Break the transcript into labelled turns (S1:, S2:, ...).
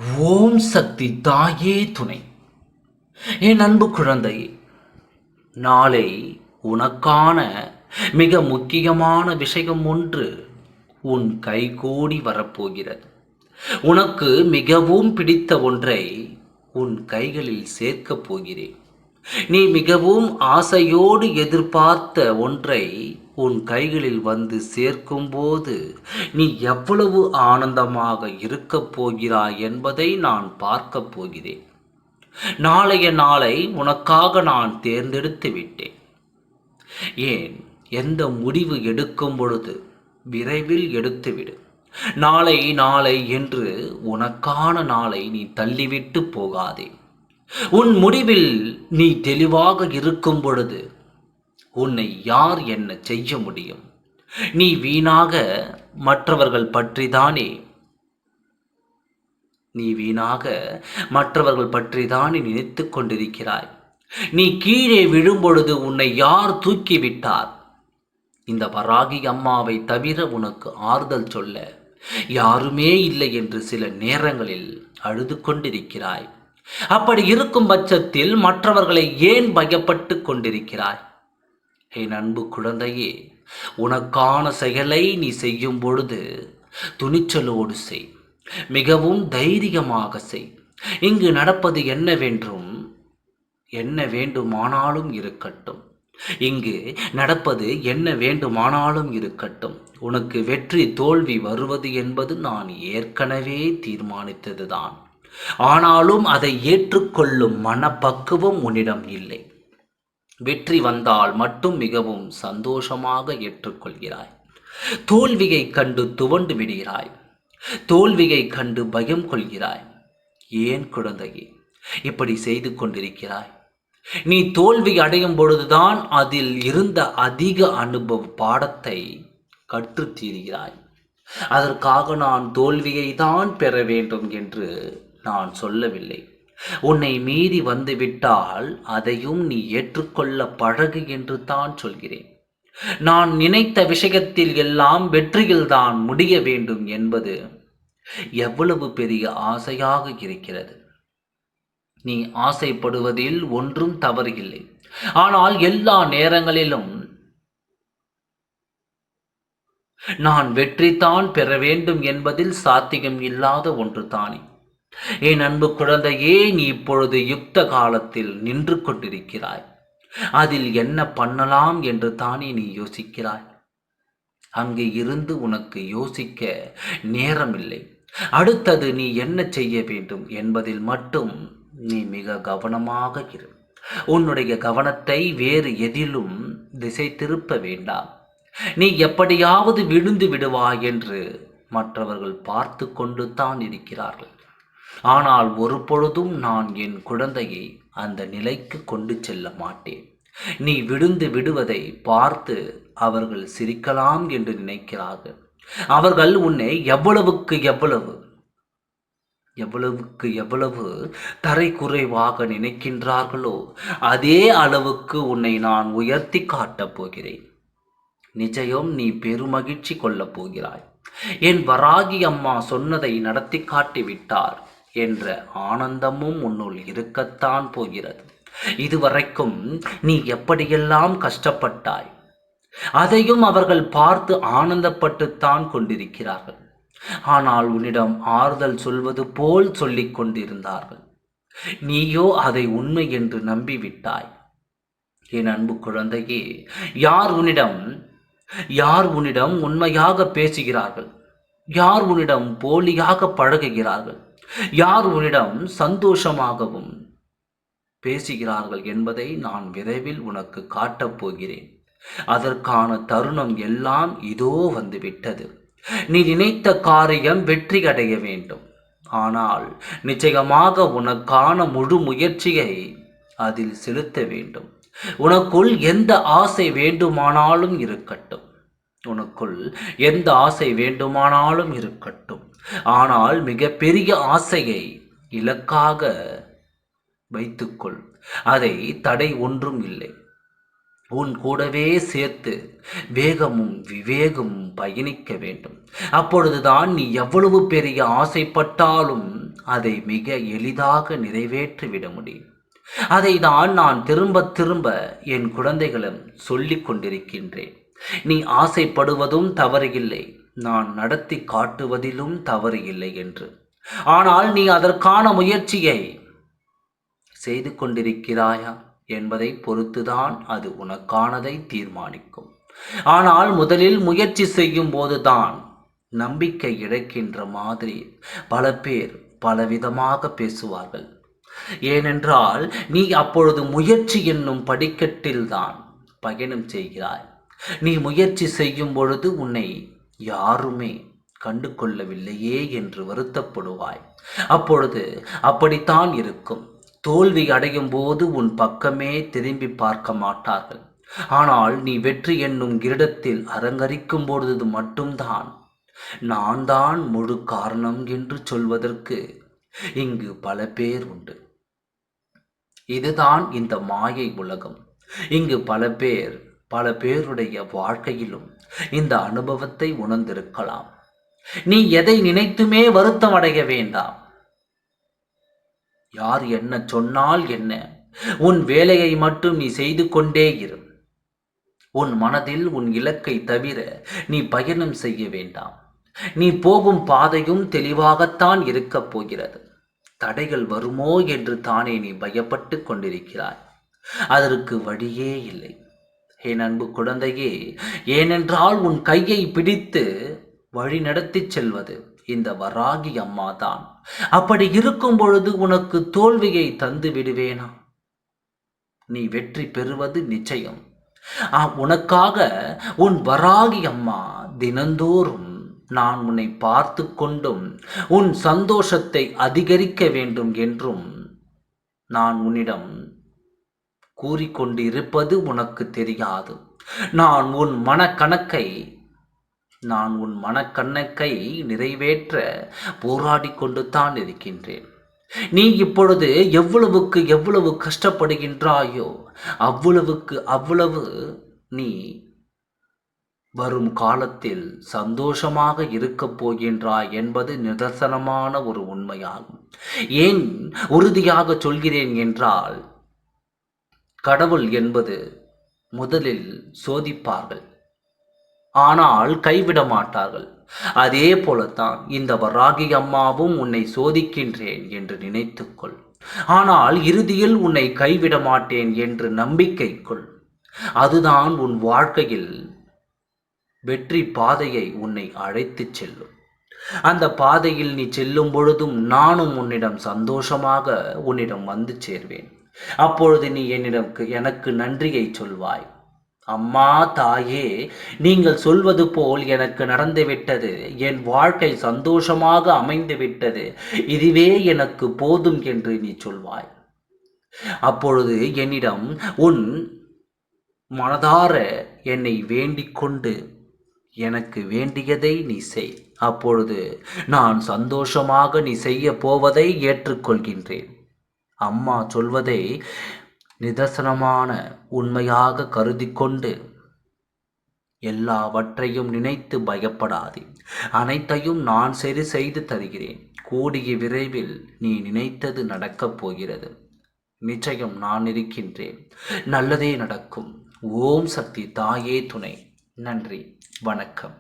S1: ஓம் சக்தி தாயே துணை. என் அன்பு குழந்தையே, நாளை உனக்கான மிக முக்கியமான விஷயம் ஒன்று உன் கைகூடி வரப்போகிறது. உனக்கு மிகவும் பிடித்த ஒன்றை உன் கைகளில் சேர்க்கப் போகிறேன். நீ மிகவும் ஆசையோடு எதிர்பார்த்த ஒன்றை உன் கைகளில் வந்து சேர்க்கும்போது நீ எவ்வளவு ஆனந்தமாக இருக்கப் போகிறாய் என்பதை நான் பார்க்கப் போகிறேன். நாளைய நாளை உனக்காக நான் தேர்ந்தெடுத்து விட்டேன். ஏன், எந்த முடிவு எடுக்கும் பொழுது விரைவில் எடுத்துவிடு. நாளை நாளை என்று உனக்கான நாளை நீ தள்ளிவிட்டு போகாதே. உன் முடிவில் நீ தெளிவாக இருக்கும் பொழுது உன்னை யார் என்ன செய்ய முடியும்? நீ வீணாக மற்றவர்கள் பற்றிதானே நினைத்து கொண்டிருக்கிறாய். நீ கீழே விழும்பொழுது உன்னை யார் தூக்கிவிட்டார்? இந்த வராகி அம்மாவை தவிர உனக்கு ஆறுதல் சொல்ல யாருமே இல்லை என்று சில நேரங்களில் அழுது கொண்டிருக்கிறாய். அப்படி இருக்கும் பட்சத்தில் மற்றவர்களை ஏன் பயப்பட்டு கொண்டிருக்கிறாய்? என் அன்பு குழந்தையே, உனக்கான செயலை நீ செய்யும் பொழுது துணிச்சலோடு செய். மிகவும் தைரியமாக செய். இங்கு நடப்பது என்ன வேண்டுமானாலும் இருக்கட்டும். உனக்கு வெற்றி தோல்வி வருவது என்பது நான் ஏற்கனவே தீர்மானித்ததுதான். ஆனாலும் அதை ஏற்றுக்கொள்ளும் மனப்பக்குவம் உன்னிடம் இல்லை. வெற்றி வந்தால் மட்டும் மிகவும் சந்தோஷமாக ஏற்றுக்கொள்கிறாய். தோல்வியை கண்டு துவண்டு விடுகிறாய். தோல்வியை கண்டு பயம் கொள்கிறாய். ஏன் குழந்தையே இப்படி செய்து கொண்டிருக்கிறாய்? நீ தோல்வி அடையும் பொழுதுதான் அதில் இருந்த அதிக அனுபவ பாடத்தை கற்றுத்தீர்கிறாய். அதற்காக நான் தோல்வியை தான் பெற வேண்டும் என்று நான் சொல்லவில்லை. உன்னை மீறி வந்துவிட்டால் அதையும் நீ ஏற்றுக்கொள்ள பழகு என்று தான் சொல்கிறேன். நான் நினைத்த விஷயத்தில் எல்லாம் வெற்றியில்தான் முடிய வேண்டும் என்பது எவ்வளவு பெரிய ஆசையாக இருக்கிறது. நீ ஆசைப்படுவதில் ஒன்றும் தவறு இல்லை. ஆனால் எல்லா நேரங்களிலும் நான் வெற்றிதான் பெற வேண்டும் என்பதில் சாத்தியம் இல்லாத ஒன்று தானே. என் அன்பு குழந்தையே, நீ இப்பொழுது யுக்த காலத்தில் நின்று கொண்டிருக்கிறாய். அதில் என்ன பண்ணலாம் என்று தானே நீ யோசிக்கிறாய். அங்கே இருந்து உனக்கு யோசிக்க நேரமில்லை. அடுத்தது நீ என்ன செய்ய வேண்டும் என்பதில் மட்டும் நீ மிக கவனமாக இரு. உன்னுடைய கவனத்தை வேறு எதிலும் திசை திருப்ப வேண்டாம். நீ எப்படியாவது விழுந்து விடுவாய் என்று மற்றவர்கள் பார்த்து கொண்டு தான் இருக்கிறார்கள். ஆனால் ஒரு பொழுதும் நான் என் குழந்தையை அந்த நிலைக்கு கொண்டு செல்ல மாட்டேன். நீ விழுந்து விடுவதை பார்த்து அவர்கள் சிரிக்கலாம் என்று நினைக்கிறார்கள். அவர்கள் உன்னை எவ்வளவுக்கு எவ்வளவு தரை குறைவாக நினைக்கின்றார்களோ அதே அளவுக்கு உன்னை நான் உயர்த்தி காட்டப் போகிறேன். நிச்சயம் நீ பெருமகிழ்ச்சி கொள்ளப் போகிறாய். என் வராகி அம்மா சொன்னதை நடத்தி காட்டிவிட்டார் என்ற ஆனந்தமும் உன்னுள் இருக்கத்தான் போகிறது. இதுவரைக்கும் நீ எப்படியெல்லாம் கஷ்டப்பட்டாய் அதையும் அவர்கள் பார்த்து ஆனந்தப்பட்டுத்தான் கொண்டிருக்கிறார்கள். ஆனால் உன்னிடம் ஆறுதல் சொல்வது போல் சொல்லிக் கொண்டிருந்தார்கள். நீயோ அதை உண்மை என்று நம்பிவிட்டாய். என் அன்பு குழந்தையே, யார் உன்னிடம் உண்மையாக பேசுகிறார்கள்? யார் உன்னிடம் போலியாக பழகுகிறார்கள்? யார் உன்னிடம் சந்தோஷமாகவும் பேசுகிறார்கள் என்பதை நான் விரைவில் உனக்கு காட்டப் போகிறேன். அதற்கான தருணம் எல்லாம் இதோ வந்துவிட்டது. நீ நினைத்த காரியம் வெற்றி அடைய வேண்டும். ஆனால் நிச்சயமாக உனக்கான முழு முயற்சியை அதில் செலுத்த வேண்டும். உனக்குள் எந்த ஆசை வேண்டுமானாலும் இருக்கட்டும். ஆனால் மிக பெரிய ஆசையை இலக்காக வைத்துக்கொள். அதை தடை ஒன்றும் இல்லை. உன் கூடவே சேர்த்து வேகமும் விவேகமும் பயணிக்க வேண்டும். அப்பொழுதுதான் நீ எவ்வளவு பெரிய ஆசைப்பட்டாலும் அதை மிக எளிதாக நிறைவேற்றிவிட முடியும். அதை தான் நான் திரும்ப திரும்ப என் குழந்தைகளும் சொல்லிக் கொண்டிருக்கின்றேன். நீ ஆசைப்படுவதும் தவறு இல்லை, நான் நடத்தி காட்டுவதிலும் தவறு இல்லை என்று. ஆனால் நீ அதற்கான முயற்சியை செய்து கொண்டிருக்கிறாயா என்பதை பொறுத்துதான் அது உனக்கானதை தீர்மானிக்கும். ஆனால் முதலில் முயற்சி செய்யும் போதுதான் நம்பிக்கை இழக்கின்ற மாதிரி பல பேர் பலவிதமாக பேசுவார்கள். ஏனென்றால் நீ அப்பொழுது முயற்சி என்னும் படிக்கட்டில்தான் பயணம் செய்கிறாய். நீ முயற்சி செய்யும் பொழுது உன்னை யாருமே கண்டு கொள்ளவில்லையே என்று வருத்தப்படுவாய். அப்பொழுது அப்படித்தான் இருக்கும். தோல்வி அடையும் போது உன் பக்கமே திரும்பி பார்க்க மாட்டார்கள். ஆனால் நீ வெற்றி என்னும் கிரீடத்தில் அலங்கரிக்கும் பொழுது மட்டும்தான் நான் தான் முழு காரணம் என்று சொல்வதற்கு இங்கு பல பேர் உண்டு. இதுதான் இந்த மாயை உலகம். இங்கு பல பேருடைய வாழ்க்கையிலும் இந்த அனுபவத்தை உணர்ந்திருக்கலாம். நீ எதை நினைத்துமே வருத்தம் அடைய வேண்டாம். யார் என்ன சொன்னால் என்ன, உன் வேலையை மட்டும் நீ செய்து கொண்டே இரு. உன் மனதில் உன் இலக்கை தவிர நீ பயணம் செய்ய வேண்டாம். நீ போகும் பாதையும் தெளிவாகத்தான் இருக்கப் போகிறது. தடைகள் வருமோ என்று தானே நீ பயப்பட்டு கொண்டிருக்கிறாய். அதற்கு வழியே இல்லை என் அன்பு குழந்தையே. ஏனென்றால் உன் கையை பிடித்து வழி நடத்தி செல்வது இந்த வராகி அம்மா தான். அப்படி இருக்கும் பொழுது உனக்கு தோல்வியை தந்து விடுவேனா? நீ வெற்றி பெறுவது நிச்சயம். உனக்காக உன் வராகி அம்மா தினந்தோறும் நான் உன்னை பார்த்து கொண்டும் உன் சந்தோஷத்தை அதிகரிக்க வேண்டும் என்றும் நான் உன்னிடம் கூறிக்கொண்டு இருப்பது உனக்கு தெரியாது. நான் உன் மனக்கணக்கை நிறைவேற்ற போராடி கொண்டு தான் இருக்கின்றேன். நீ இப்பொழுது எவ்வளவு கஷ்டப்படுகின்றாயோ அவ்வளவு நீ வரும் காலத்தில் சந்தோஷமாக இருக்கப் போகின்றாய் என்பது நிதர்சனமான ஒரு உண்மையாகும். ஏன் உறுதியாக சொல்கிறேன் என்றால், கடவுள் என்பது முதலில் சோதிப்பார்கள், ஆனால் கைவிட மாட்டார்கள். அதே போலத்தான் இந்த வராகி அம்மாவும் உன்னை சோதிக்கின்றேன் என்று நினைத்துக்கொள். ஆனால் இறுதியில் உன்னை கைவிட மாட்டேன் என்று நம்பிக்கை கொள். அதுதான் உன் வாழ்க்கையில் வெற்றி பாதையை உன்னை அழைத்துச் செல்லும். அந்த பாதையில் நீ செல்லும் பொழுதும் நானும் உன்னிடம் சந்தோஷமாக உன்னிடம் வந்து சேர்வேன். அப்பொழுது நீ எனக்கு நன்றியை சொல்வாய். அம்மா, தாயே, நீங்கள் சொல்வது போல் எனக்கு நடந்துவிட்டது. என் வாழ்க்கை சந்தோஷமாக அமைந்து விட்டது. இதுவே எனக்கு போதும் என்று நீ சொல்வாய். அப்பொழுது என்னிடம் உன் மனதார என்னை வேண்டிக் கொண்டு எனக்கு வேண்டியதை நீ செய். அப்பொழுது நான் சந்தோஷமாக நீ செய்ய போவதை ஏற்றுக்கொள்கின்றேன். அம்மா சொல்வதை நிதர்சனமான உண்மையாக கருதி கொண்டு எல்லாவற்றையும் நினைத்து பயப்படாதே. அனைத்தையும் நான் சரி செய்து தருகிறேன். கூடிய விரைவில் நீ நினைத்தது நடக்கப் போகிறது. நிச்சயம் நான் இருக்கின்றேன். நல்லதே நடக்கும். ஓம் சக்தி தாயே துணை. நன்றி, வணக்கம்.